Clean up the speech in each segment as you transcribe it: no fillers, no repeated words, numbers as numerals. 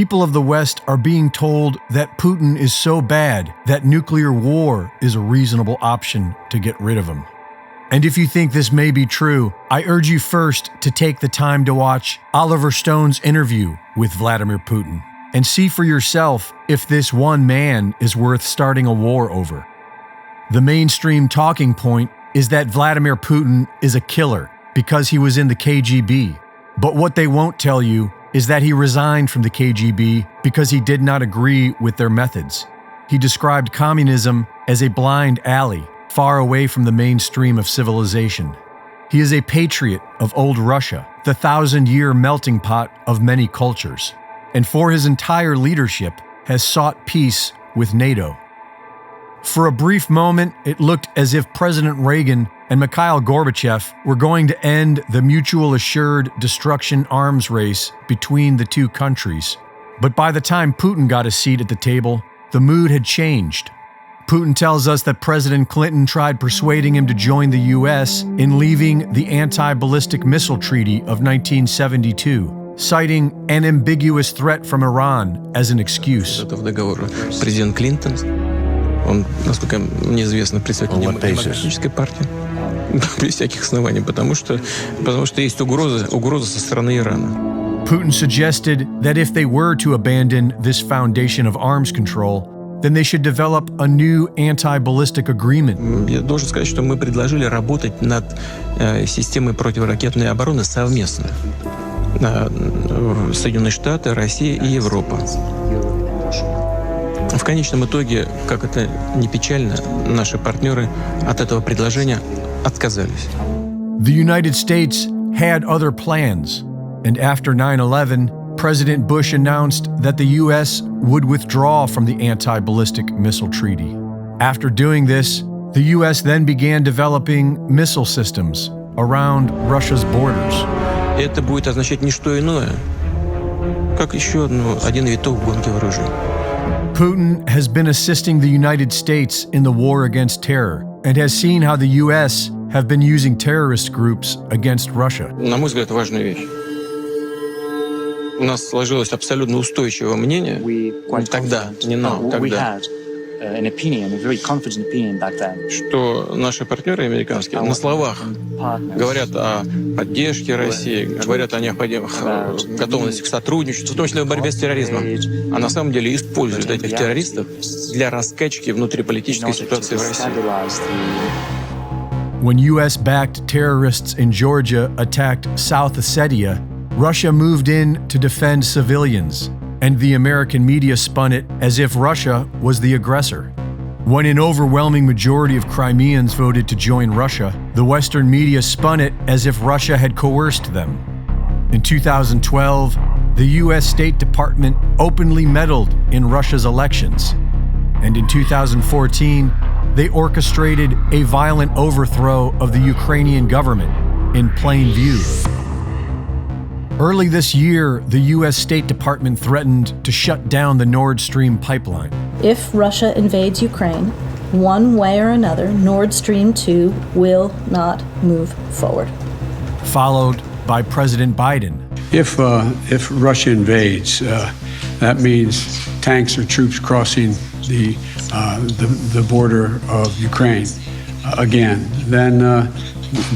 People of the West are being told that Putin is so bad that nuclear war is a reasonable option to get rid of him. And if you think this may be true, I urge you first to take the time to watch Oliver Stone's interview with Vladimir Putin and see for yourself if this one man is worth starting a war over. The mainstream talking point is that Vladimir Putin is a killer because he was in the KGB. But what they won't tell you is that he resigned from the KGB because he did not agree with their methods. He described communism as a blind alley, far away from the mainstream of civilization. He is a patriot of old Russia, the 1,000-year melting pot of many cultures, and for his entire leadership has sought peace with NATO. For a brief moment, it looked as if President Reagan and Mikhail Gorbachev were going to end the mutual assured destruction arms race between the two countries. But by the time Putin got a seat at the table, the mood had changed. Putin tells us that President Clinton tried persuading him to join the U.S. in leaving the Anti-Ballistic Missile Treaty of 1972, citing an ambiguous threat from Iran as an excuse. Президент Клинтон, он, насколько мне известно, представитель демократической партии, без всяких оснований, потому что есть угроза со стороны Ирана. Putin suggested that if they were to abandon this foundation of arms control, then they should develop a new anti-ballistic agreement. Я должен сказать, что мы предложили работать над системой противоракетной обороны совместно. Соединенные Штаты, Россия и Европа. В конечном итоге, как это ни печально, наши партнеры от этого предложения отказались. The United States had other plans, and after 9/11, President Bush announced that the U.S. would withdraw from the Anti-Ballistic Missile Treaty. After doing this, the U.S. then began developing missile systems around Russia's borders. Это будет означать не что иное, как еще один виток в гонке вооружений. Putin has been assisting the United States in the war against terror and has seen how the U.S. have been using terrorist groups against Russia. На мой взгляд, важная вещь. У нас сложилось абсолютно устойчивое мнение тогда, не нам, тогда, что наши партнеры американские на словах говорят о поддержке России, говорят о готовности к сотрудничеству, в том числе в борьбе с терроризмом, а на самом деле используют этих террористов для раскачки внутриполитической ситуации в России. When U.S.-backed terrorists in Georgia attacked South Ossetia, Russia moved in to defend civilians, and the American media spun it as if Russia was the aggressor. When an overwhelming majority of Crimeans voted to join Russia, the Western media spun it as if Russia had coerced them. In 2012, the U.S. State Department openly meddled in Russia's elections, and in 2014, they orchestrated a violent overthrow of the Ukrainian government in plain view. Early this year, the U.S. State Department threatened to shut down the Nord Stream pipeline. If Russia invades Ukraine, one way or another, Nord Stream 2 will not move forward. Followed by President Biden. If Russia invades, that means tanks or troops crossing the border of Ukraine again. Then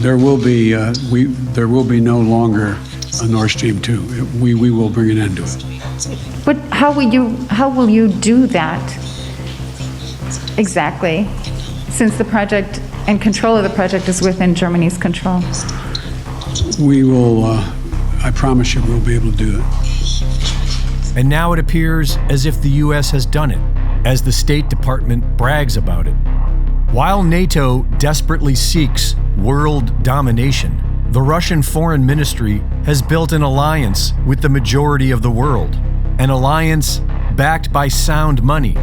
there will be no longer a Nord Stream 2. We will bring an end to it. But how will you do that exactly, since the project and control of the project is within Germany's control? We will, I promise you, we'll be able to do it. And now it appears as if the U.S. has done it, as the State Department brags about it. While NATO desperately seeks world domination, the Russian Foreign Ministry has built an alliance with the majority of the world, an alliance backed by sound money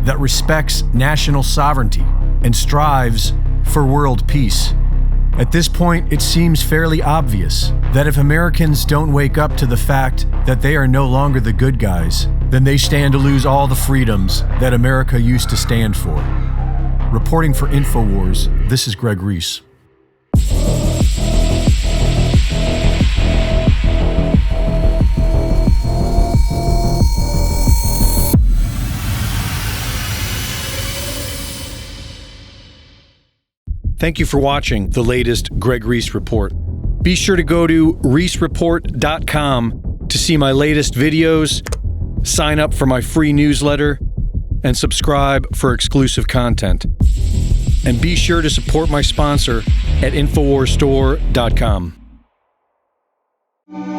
that respects national sovereignty and strives for world peace. At this point, it seems fairly obvious that if Americans don't wake up to the fact that they are no longer the good guys, then they stand to lose all the freedoms that America used to stand for. Reporting for InfoWars, this is Greg Reese. Thank you for watching the latest Greg Reese Report. Be sure to go to reesereport.com to see my latest videos, sign up for my free newsletter, and subscribe for exclusive content. And be sure to support my sponsor at InfoWarsStore.com.